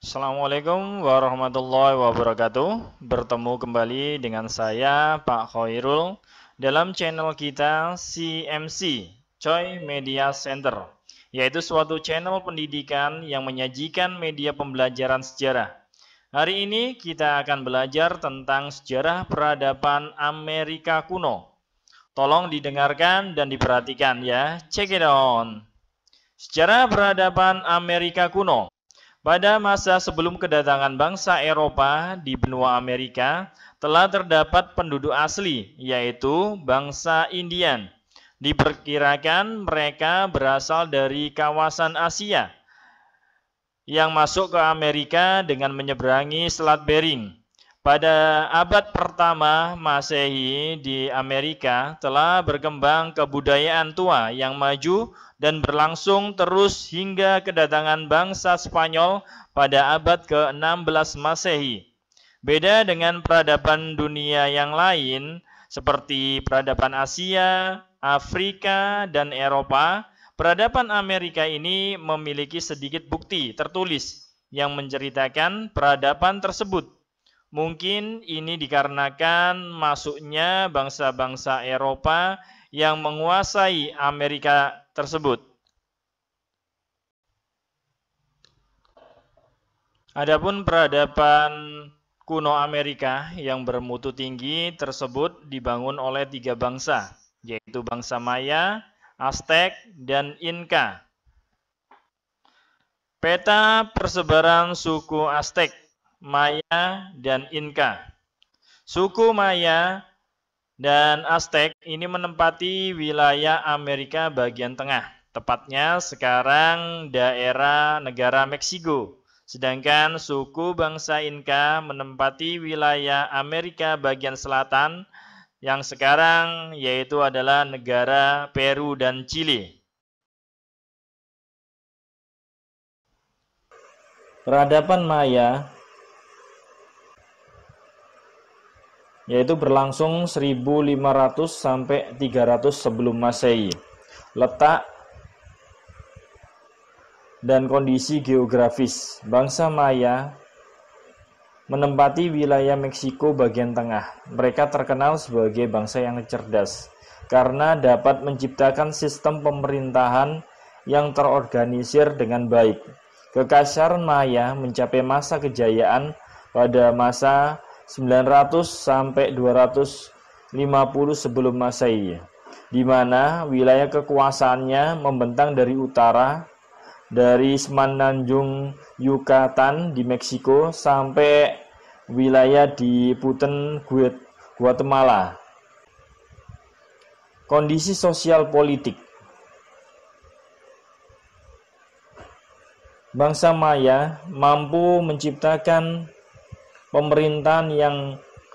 Assalamualaikum warahmatullahi wabarakatuh. Bertemu kembali dengan saya Pak Khairul dalam channel kita CMC Choi Media Center, yaitu suatu channel pendidikan yang menyajikan media pembelajaran sejarah. Hari ini kita akan belajar tentang sejarah peradaban Amerika kuno. Tolong didengarkan dan diperhatikan ya. Check it on. Sejarah peradaban Amerika kuno. Pada masa sebelum kedatangan bangsa Eropa di benua Amerika, telah terdapat penduduk asli, yaitu bangsa Indian. Diperkirakan mereka berasal dari kawasan Asia, yang masuk ke Amerika dengan menyeberangi Selat Bering. Pada abad pertama Masehi di Amerika telah berkembang kebudayaan tua yang maju dan berlangsung terus hingga kedatangan bangsa Spanyol pada abad ke-16 Masehi. Beda dengan peradaban dunia yang lain seperti peradaban Asia, Afrika, dan Eropa, peradaban Amerika ini memiliki sedikit bukti tertulis yang menceritakan peradaban tersebut. Mungkin ini dikarenakan masuknya bangsa-bangsa Eropa yang menguasai Amerika tersebut. Adapun peradaban kuno Amerika yang bermutu tinggi tersebut dibangun oleh 3 bangsa, yaitu bangsa Maya, Aztec, dan Inca. Peta persebaran suku Aztec, Maya, dan Inca. Suku Maya dan Aztec ini menempati wilayah Amerika bagian tengah, tepatnya sekarang daerah negara Meksiko. Sedangkan suku bangsa Inca menempati wilayah Amerika bagian selatan, yang sekarang yaitu adalah negara Peru dan Chili. Peradaban Maya yaitu berlangsung 1500 sampai 300 sebelum Masehi. Letak dan kondisi geografis. Bangsa Maya menempati wilayah Meksiko bagian tengah. Mereka terkenal sebagai bangsa yang cerdas karena dapat menciptakan sistem pemerintahan yang terorganisir dengan baik. Kekaisaran Maya mencapai masa kejayaan pada masa 900 sampai 250 sebelum Masehi, di mana wilayah kekuasaannya membentang dari utara, dari Semenanjung Yucatan di Meksiko sampai wilayah di Putten, Guatemala. Kondisi sosial politik. Bangsa Maya mampu menciptakan pemerintahan yang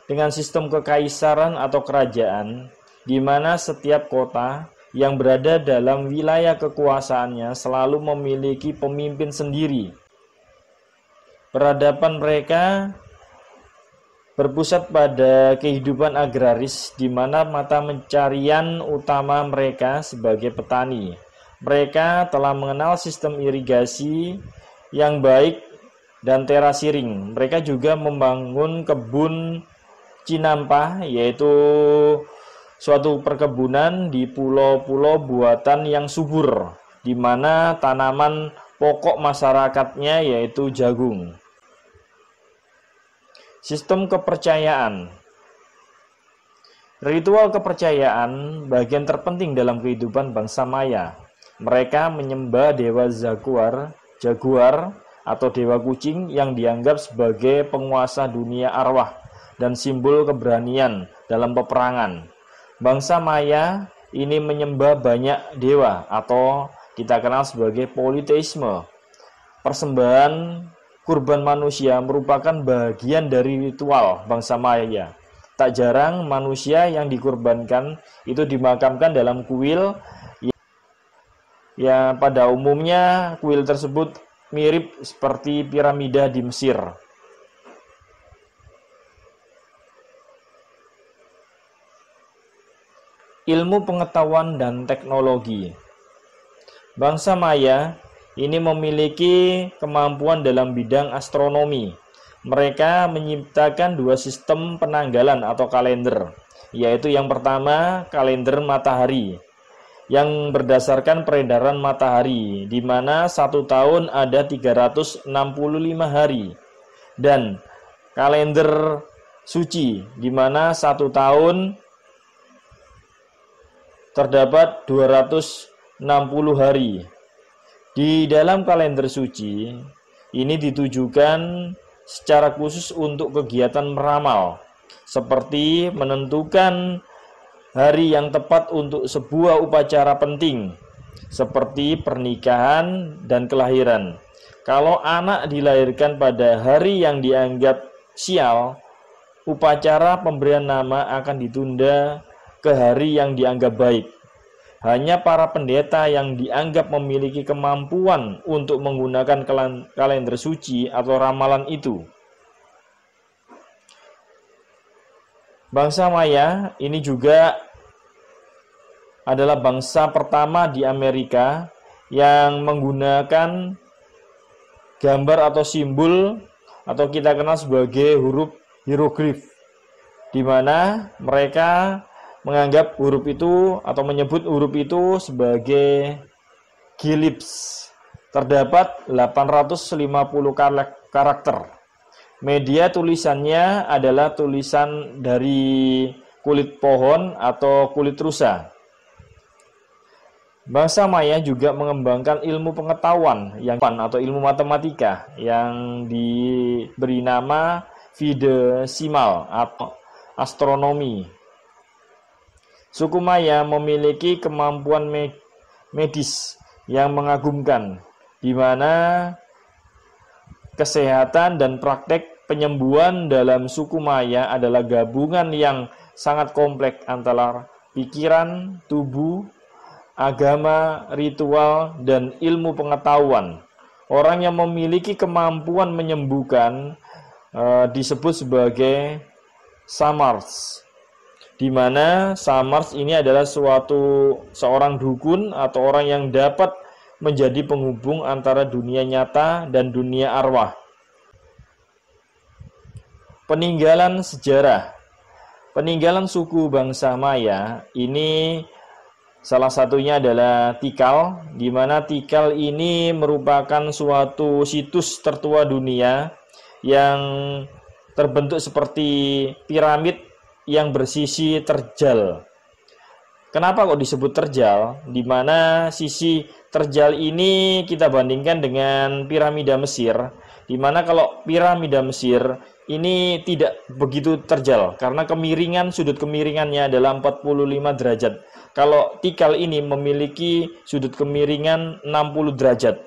dengan sistem kekaisaran atau kerajaan, di mana setiap kota yang berada dalam wilayah kekuasaannya selalu memiliki pemimpin sendiri. Peradaban mereka berpusat pada kehidupan agraris, di mana mata pencarian utama mereka sebagai petani. Mereka telah mengenal sistem irigasi yang baik dan terasiring. Mereka juga membangun kebun cinampah, yaitu suatu perkebunan di pulau-pulau buatan yang subur, di mana tanaman pokok masyarakatnya yaitu jagung. Sistem kepercayaan. Ritual kepercayaan bagian terpenting dalam kehidupan bangsa Maya. Mereka menyembah dewa jaguar atau dewa kucing yang dianggap sebagai penguasa dunia arwah dan simbol keberanian dalam peperangan. Bangsa Maya ini menyembah banyak dewa atau kita kenal sebagai politeisme. Persembahan kurban manusia merupakan bagian dari ritual bangsa Maya. Tak jarang manusia yang dikurbankan itu dimakamkan dalam kuil. Ya, pada umumnya kuil tersebut mirip seperti piramida di Mesir. ilmu pengetahuan dan teknologi. Bangsa Maya ini memiliki kemampuan dalam bidang astronomi. Mereka menciptakan dua sistem penanggalan atau kalender, yaitu yang pertama kalender matahari yang berdasarkan peredaran matahari, di mana satu tahun ada 365 hari, dan kalender suci, di mana satu tahun terdapat 260 hari. Di dalam kalender suci ini ditujukan secara khusus untuk kegiatan meramal, seperti menentukan hari yang tepat untuk sebuah upacara penting, seperti pernikahan dan kelahiran. Kalau anak dilahirkan pada hari yang dianggap sial, upacara pemberian nama akan ditunda ke hari yang dianggap baik. Hanya para pendeta yang dianggap memiliki kemampuan untuk menggunakan kalender suci atau ramalan itu. Bangsa Maya ini juga adalah bangsa pertama di Amerika yang menggunakan gambar atau simbol atau kita kenal sebagai huruf hieroglif, di mana mereka menganggap huruf itu atau menyebut huruf itu sebagai gilips. Terdapat 850 karakter. Media tulisannya adalah tulisan dari kulit pohon atau kulit rusa. Bangsa Maya juga mengembangkan ilmu pengetahuan atau ilmu matematika yang diberi nama Videsimal atau astronomi. Suku Maya memiliki kemampuan medis yang mengagumkan, di mana kesehatan dan praktek penyembuhan dalam suku Maya adalah gabungan yang sangat kompleks antara pikiran, tubuh, agama, ritual, dan ilmu pengetahuan. Orang yang memiliki kemampuan menyembuhkan disebut sebagai samars, di mana samars ini adalah seorang dukun atau orang yang dapat menjadi penghubung antara dunia nyata dan dunia arwah. Peninggalan sejarah. Peninggalan suku bangsa Maya ini salah satunya adalah Tikal, di mana Tikal ini merupakan suatu situs tertua dunia yang terbentuk seperti piramid yang bersisi terjal. Kenapa kok disebut terjal? Di mana sisi terjal ini kita bandingkan dengan piramida Mesir, di mana kalau piramida Mesir ini tidak begitu terjal karena sudut kemiringannya adalah 45 derajat. Kalau Tikal ini memiliki sudut kemiringan 60 derajat.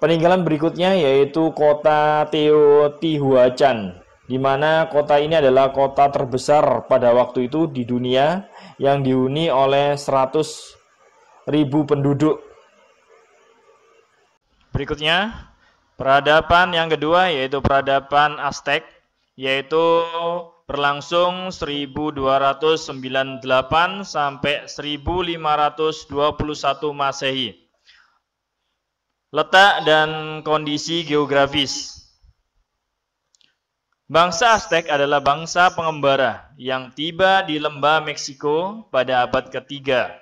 Peninggalan berikutnya yaitu kota Teotihuacan, di mana kota ini adalah kota terbesar pada waktu itu di dunia yang dihuni oleh 100.000 penduduk. Berikutnya, peradaban yang kedua yaitu peradaban Aztec, yaitu berlangsung 1298 sampai 1521 Masehi. Letak dan kondisi geografis. Bangsa Aztec adalah bangsa pengembara yang tiba di lembah Meksiko pada abad ketiga.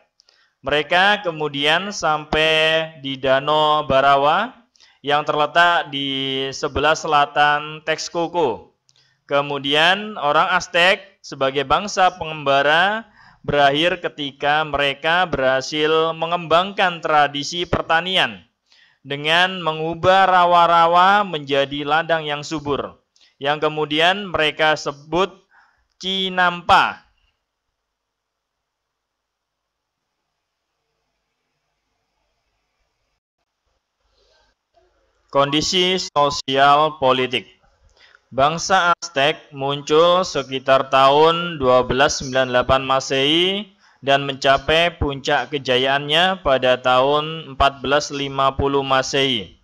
Mereka kemudian sampai di Danau Barawa yang terletak di sebelah selatan Texcoco. Kemudian orang Aztec sebagai bangsa pengembara berakhir ketika mereka berhasil mengembangkan tradisi pertanian dengan mengubah rawa-rawa menjadi ladang yang subur, yang kemudian mereka sebut Chinampa. Kondisi sosial politik. Bangsa Aztec muncul sekitar tahun 1298 Masehi dan mencapai puncak kejayaannya pada tahun 1450 Masehi.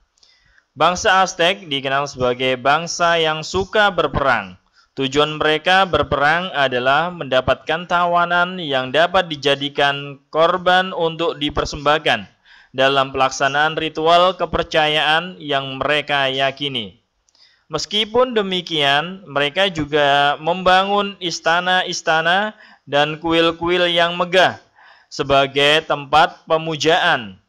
Bangsa Aztec dikenal sebagai bangsa yang suka berperang, Tujuan mereka berperang adalah mendapatkan tawanan yang dapat dijadikan korban untuk dipersembahkan dalam pelaksanaan ritual kepercayaan yang mereka yakini. Meskipun demikian, mereka juga membangun istana-istana dan kuil-kuil yang megah sebagai tempat pemujaan.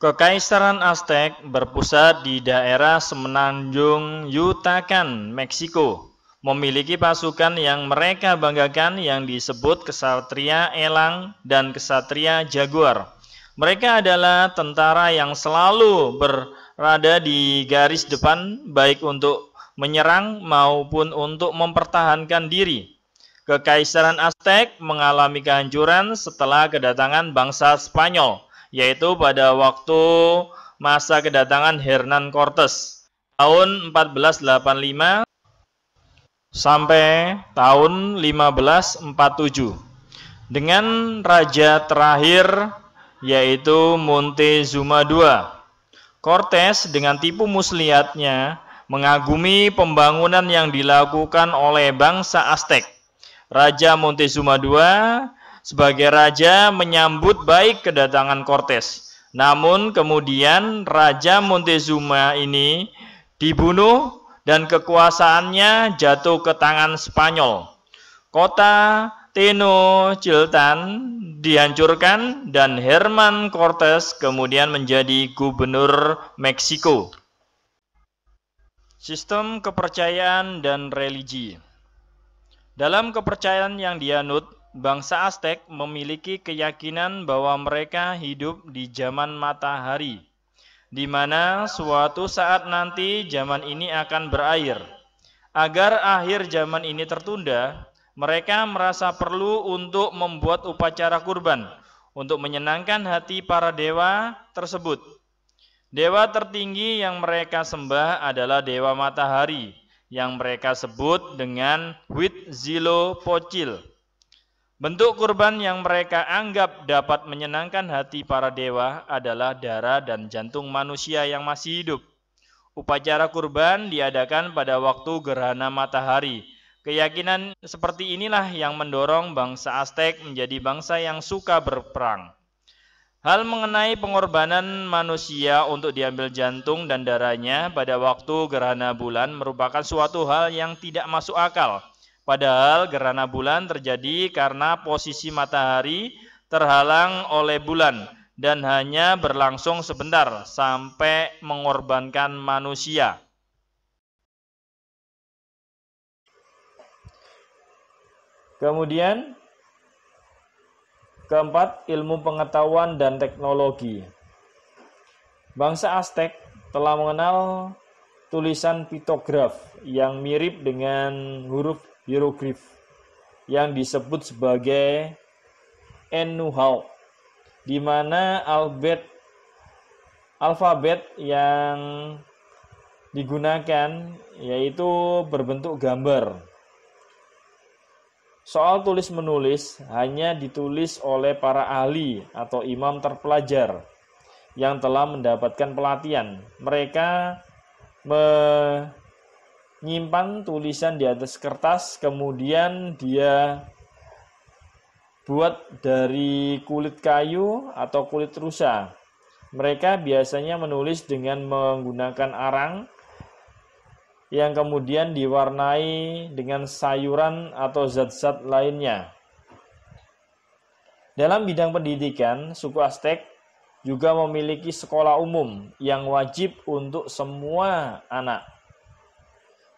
Kekaisaran Aztec berpusat di daerah semenanjung Yucatan, Meksiko. Memiliki pasukan yang mereka banggakan yang disebut Ksatria Elang dan Ksatria Jaguar. Mereka adalah tentara yang selalu berada di garis depan baik untuk menyerang maupun untuk mempertahankan diri. Kekaisaran Aztec mengalami kehancuran setelah kedatangan bangsa Spanyol, yaitu pada waktu masa kedatangan Hernan Cortes tahun 1485 sampai tahun 1547 dengan raja terakhir yaitu Montezuma II. Cortes dengan tipu muslihatnya mengagumi pembangunan yang dilakukan oleh bangsa Aztec. Raja Montezuma II sebagai raja menyambut baik kedatangan Cortes. Namun kemudian Raja Montezuma ini dibunuh dan kekuasaannya jatuh ke tangan Spanyol. Kota Tenochtitlan dihancurkan dan Hernan Cortes kemudian menjadi gubernur Meksiko. Sistem kepercayaan dan religi. Dalam kepercayaan yang dianut, bangsa Aztec memiliki keyakinan bahwa mereka hidup di zaman matahari, di mana suatu saat nanti zaman ini akan berakhir. Agar akhir zaman ini tertunda, mereka merasa perlu untuk membuat upacara kurban untuk menyenangkan hati para dewa tersebut. Dewa tertinggi yang mereka sembah adalah dewa matahari, yang mereka sebut dengan Huitzilopochtli. Bentuk kurban yang mereka anggap dapat menyenangkan hati para dewa adalah darah dan jantung manusia yang masih hidup. Upacara kurban diadakan pada waktu gerhana matahari. Keyakinan seperti inilah yang mendorong bangsa Aztec menjadi bangsa yang suka berperang. Hal mengenai pengorbanan manusia untuk diambil jantung dan darahnya pada waktu gerhana bulan merupakan suatu hal yang tidak masuk akal. Padahal gerhana bulan terjadi karena posisi matahari terhalang oleh bulan dan hanya berlangsung sebentar sampai mengorbankan manusia. Kemudian keempat, ilmu pengetahuan dan teknologi. Bangsa Aztec telah mengenal tulisan piktograf yang mirip dengan huruf hieroglif yang disebut sebagai Enuhau, di mana alfabet yang digunakan yaitu berbentuk gambar. Soal tulis-menulis hanya ditulis oleh para ahli atau imam terpelajar yang telah mendapatkan pelatihan. Mereka menyimpan tulisan di atas kertas, kemudian dia buat dari kulit kayu atau kulit rusa. Mereka biasanya menulis dengan menggunakan arang yang kemudian diwarnai dengan sayuran atau zat-zat lainnya. Dalam bidang pendidikan, suku Aztec juga memiliki sekolah umum yang wajib untuk semua anak.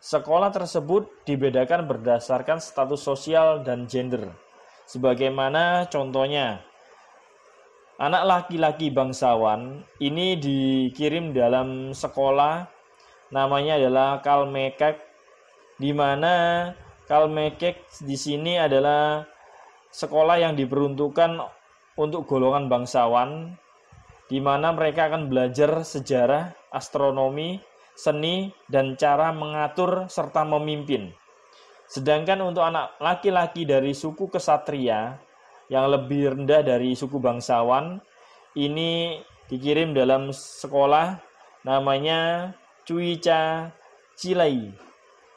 Sekolah tersebut dibedakan berdasarkan status sosial dan gender. Sebagaimana contohnya, anak laki-laki bangsawan ini dikirim dalam sekolah namanya adalah Kalmekek, di mana Kalmekek di sini adalah sekolah yang diperuntukkan untuk golongan bangsawan, di mana mereka akan belajar sejarah, astronomi, seni, dan cara mengatur serta memimpin. Sedangkan untuk anak laki-laki dari suku Ksatria yang lebih rendah dari suku bangsawan, ini dikirim dalam sekolah namanya Cuica Cilai,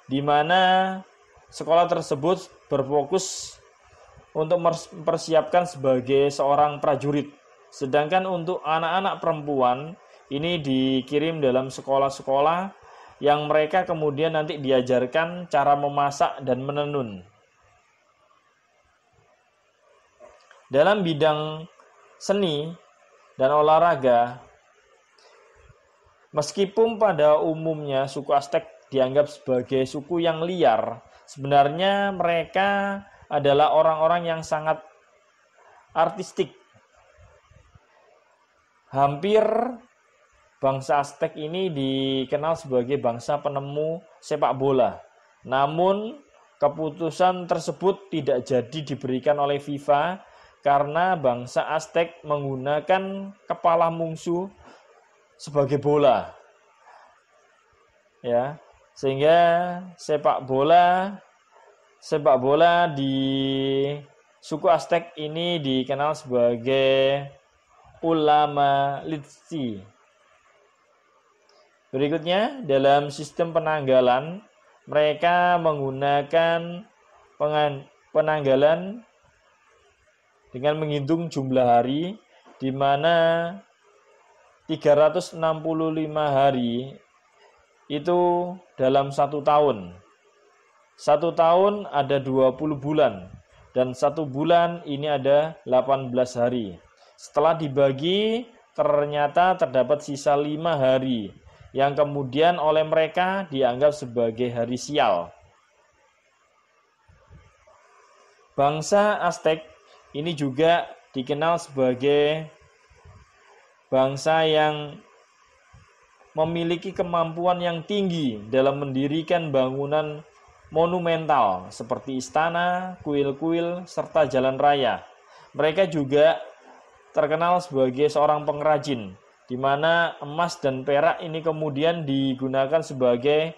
di mana sekolah tersebut berfokus untuk mempersiapkan sebagai seorang prajurit. Sedangkan untuk anak-anak perempuan ini dikirim dalam sekolah-sekolah yang mereka kemudian nanti diajarkan cara memasak dan menenun. Dalam bidang seni dan olahraga, meskipun pada umumnya suku Aztec dianggap sebagai suku yang liar, sebenarnya mereka adalah orang-orang yang sangat artistik. Hampir bangsa Aztec ini dikenal sebagai bangsa penemu sepak bola. Namun keputusan tersebut tidak jadi diberikan oleh FIFA karena bangsa Aztec menggunakan kepala mungsu sebagai bola. Ya, sehingga sepak bola di suku Aztec ini dikenal sebagai ulama litsi. Berikutnya, dalam sistem penanggalan, mereka menggunakan penanggalan dengan menghitung jumlah hari, di mana 365 hari itu dalam satu tahun. Satu tahun ada 20 bulan, dan satu bulan ini ada 18 hari. Setelah dibagi, ternyata terdapat sisa 5 hari, yang kemudian oleh mereka dianggap sebagai hari sial. Bangsa Aztec ini juga dikenal sebagai bangsa yang memiliki kemampuan yang tinggi dalam mendirikan bangunan monumental seperti istana, kuil-kuil, serta jalan raya. Mereka juga terkenal sebagai seorang pengrajin, di mana emas dan perak ini kemudian digunakan sebagai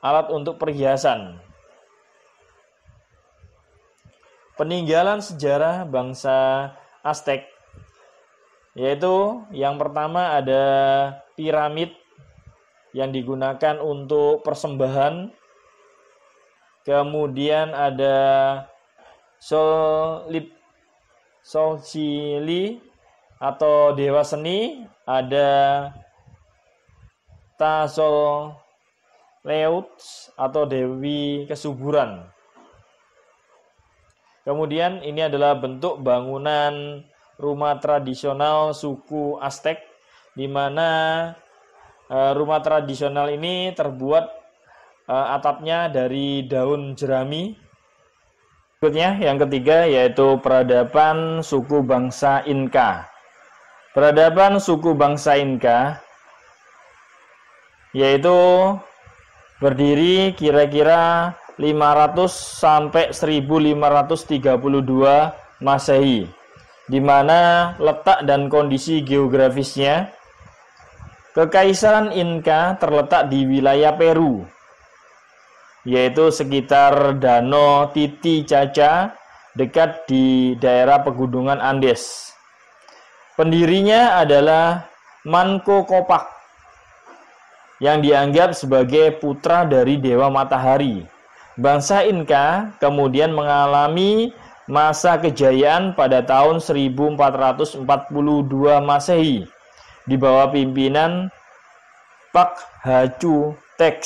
alat untuk perhiasan. Peninggalan sejarah bangsa Aztec, yaitu yang pertama ada piramid yang digunakan untuk persembahan, kemudian ada Solcili atau dewa seni, ada Tasoleuts atau dewi kesuburan. Kemudian ini adalah bentuk bangunan rumah tradisional suku Aztec, di mana rumah tradisional ini terbuat atapnya dari daun jerami. Berikutnya yang ketiga yaitu peradaban suku bangsa Inka. Peradaban suku bangsa Inka yaitu berdiri kira-kira 500 sampai 1532 Masehi, di mana letak dan kondisi geografisnya Kekaisaran Inka terletak di wilayah Peru, yaitu sekitar Danau Titicaca, dekat di daerah pegunungan Andes. Pendirinya adalah Manco Capac, yang dianggap sebagai putra dari Dewa Matahari. Bangsa Inka kemudian mengalami masa kejayaan pada tahun 1442 Masehi di bawah pimpinan Pakhacu Tex,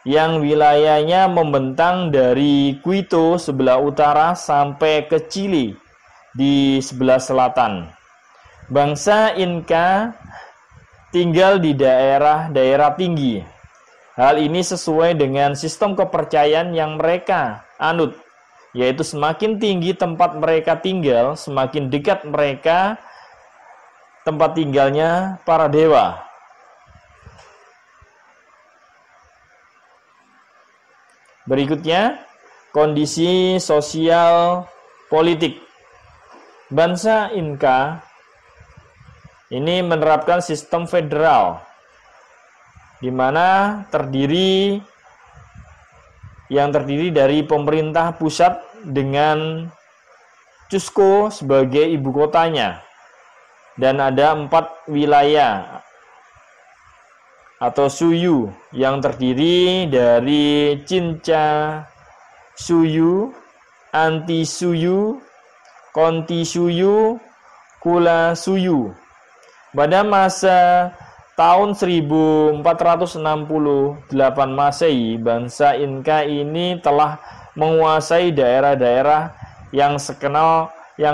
yang wilayahnya membentang dari Quito sebelah utara sampai ke Chili di sebelah selatan. Bangsa Inka tinggal di daerah-daerah tinggi. Hal ini sesuai dengan sistem kepercayaan yang mereka anut, yaitu semakin tinggi tempat mereka tinggal, semakin dekat mereka tempat tinggalnya para dewa. Berikutnya, kondisi sosial politik. Bangsa Inka ini menerapkan sistem federal, di mana terdiri dari pemerintah pusat dengan Cusco sebagai ibu kotanya. dan ada 4 wilayah atau suyu yang terdiri dari Cinca suyu, Anti suyu, Konti suyu, Kula suyu. Pada masa tahun 1468 Masehi, bangsa Inka ini telah menguasai daerah-daerah yang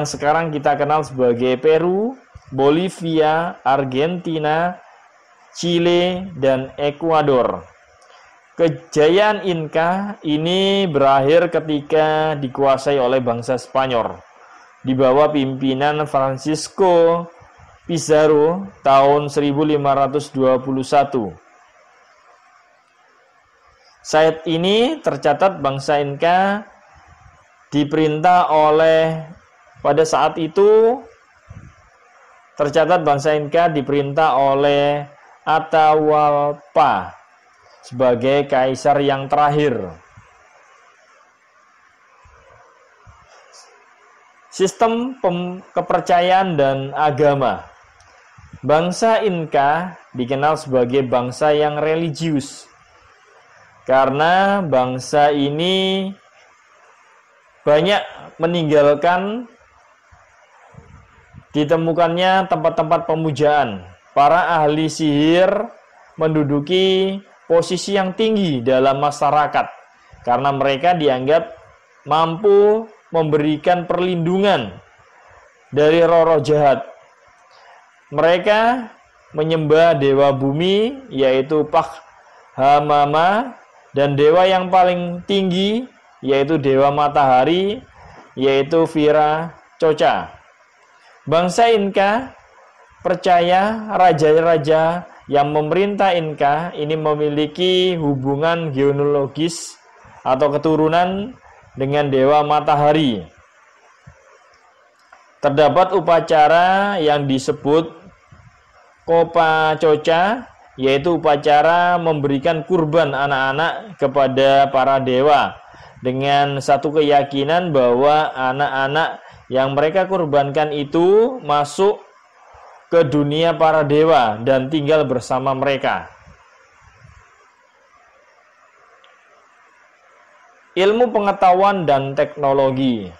sekarang kita kenal sebagai Peru, Bolivia, Argentina, Chile, dan Ekuador. Kejayaan Inka ini berakhir ketika dikuasai oleh bangsa Spanyol di bawah pimpinan Francisco Pizarro tahun 1521. Saat ini tercatat bangsa Inka diperintah oleh pada saat itu tercatat bangsa Inka diperintah oleh Atahualpa sebagai kaisar yang terakhir. Sistem kepercayaan dan agama. Bangsa Inka dikenal sebagai bangsa yang religius karena bangsa ini banyak meninggalkan ditemukannya tempat-tempat pemujaan. Para ahli sihir menduduki posisi yang tinggi dalam masyarakat karena mereka dianggap mampu memberikan perlindungan dari roh-roh jahat. Mereka menyembah dewa bumi yaitu Pachamama dan dewa yang paling tinggi yaitu dewa matahari yaitu Viracocha. Bangsa Inka percaya raja-raja yang memerintah Inka ini memiliki hubungan genealogis atau keturunan dengan dewa matahari. Terdapat upacara yang disebut Copacocha, yaitu upacara memberikan kurban anak-anak kepada para dewa dengan satu keyakinan bahwa anak-anak yang mereka kurbankan itu masuk ke dunia para dewa dan tinggal bersama mereka. Ilmu pengetahuan dan teknologi.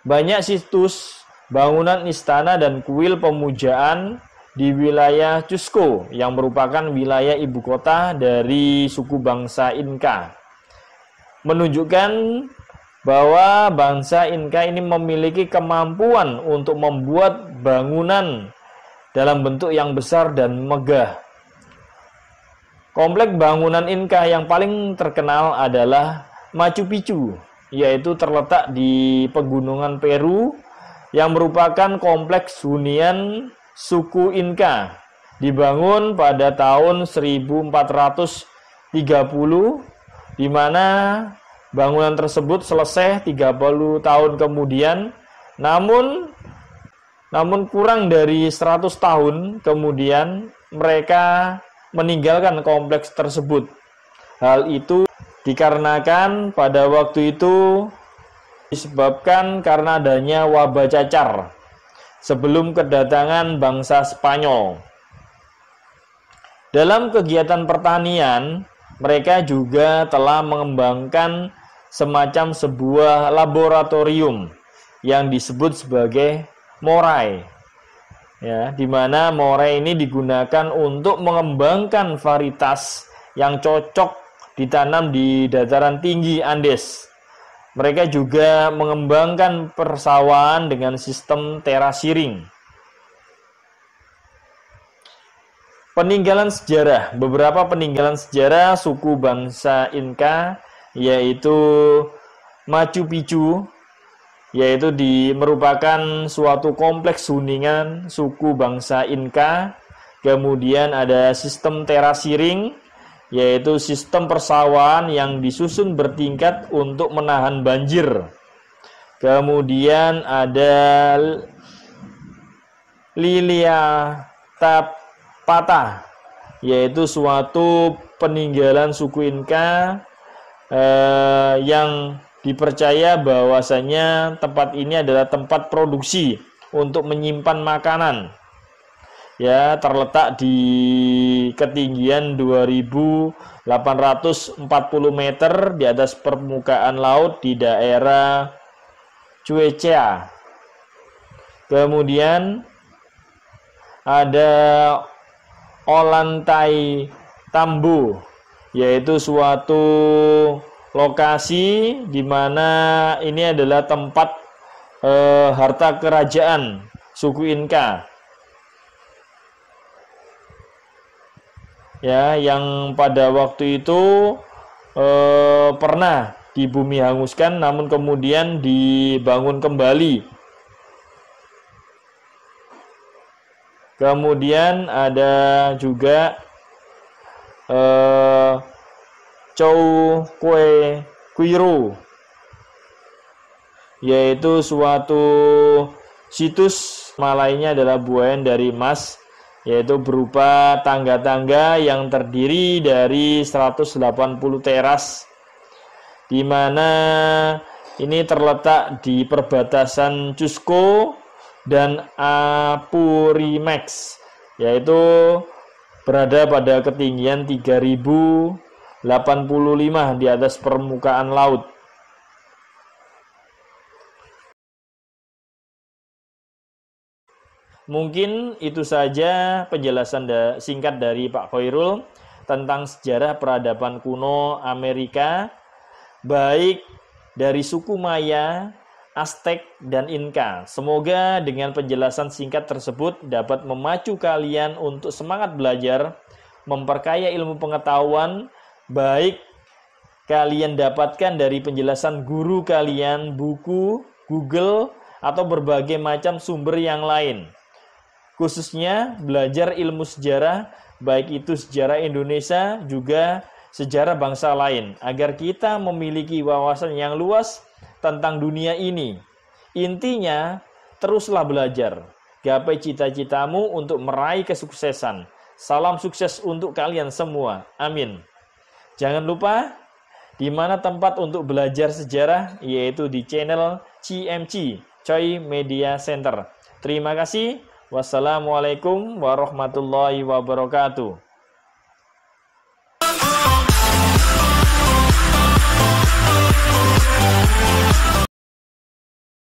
Banyak situs, bangunan istana dan kuil pemujaan di wilayah Cusco yang merupakan wilayah ibu kota dari suku bangsa Inka, menunjukkan bahwa bangsa Inka ini memiliki kemampuan untuk membuat bangunan dalam bentuk yang besar dan megah. Kompleks bangunan Inka yang paling terkenal adalah Machu Picchu, yaitu terletak di pegunungan Peru yang merupakan kompleks hunian suku Inka, dibangun pada tahun 1430, di mana bangunan tersebut selesai 30 tahun kemudian, namun kurang dari 100 tahun kemudian mereka meninggalkan kompleks tersebut. Hal itu dikarenakan pada waktu itu disebabkan karena adanya wabah cacar sebelum kedatangan bangsa Spanyol. Dalam kegiatan pertanian, mereka juga telah mengembangkan semacam sebuah laboratorium yang disebut sebagai morai, ya, di mana morai ini digunakan untuk mengembangkan varietas yang cocok ditanam di dataran tinggi Andes. Mereka juga mengembangkan persawahan dengan sistem terasiring. Peninggalan sejarah. Beberapa peninggalan sejarah suku bangsa Inka yaitu Machu Picchu, yaitu merupakan suatu kompleks hunian suku bangsa Inka. Kemudian ada sistem terasiring, yaitu sistem persawahan yang disusun bertingkat untuk menahan banjir. Kemudian ada Lilia Tapata, yaitu suatu peninggalan suku Inka yang dipercaya bahwasanya tempat ini adalah tempat produksi untuk menyimpan makanan. Ya, terletak di ketinggian 2.840 meter di atas permukaan laut di daerah Cuecea. Kemudian ada Olantai Tambu, yaitu suatu lokasi di mana ini adalah tempat harta kerajaan suku Inka. Ya, yang pada waktu itu pernah di bumi hanguskan, namun kemudian dibangun kembali. Kemudian ada juga Chow Kue Kuiru, yaitu suatu situs lainnya adalah buayan dari emas, yaitu berupa tangga-tangga yang terdiri dari 180 teras, di mana ini terletak di perbatasan Cusco dan Apurimax, yaitu berada pada ketinggian 3085 di atas permukaan laut. Mungkin itu saja penjelasan singkat dari Pak Khairul tentang sejarah peradaban kuno Amerika, baik dari suku Maya, Aztec, dan Inka. Semoga dengan penjelasan singkat tersebut dapat memacu kalian untuk semangat belajar, memperkaya ilmu pengetahuan, baik kalian dapatkan dari penjelasan guru kalian, buku, Google, atau berbagai macam sumber yang lain. Khususnya belajar ilmu sejarah, baik itu sejarah Indonesia, juga sejarah bangsa lain, agar kita memiliki wawasan yang luas tentang dunia ini. Intinya, teruslah belajar. Gapai cita-citamu untuk meraih kesuksesan. Salam sukses untuk kalian semua. Amin. Jangan lupa, di mana tempat untuk belajar sejarah, yaitu di channel CMC, Choi Media Center. Terima kasih. Wassalamualaikum warahmatullahi wabarakatuh.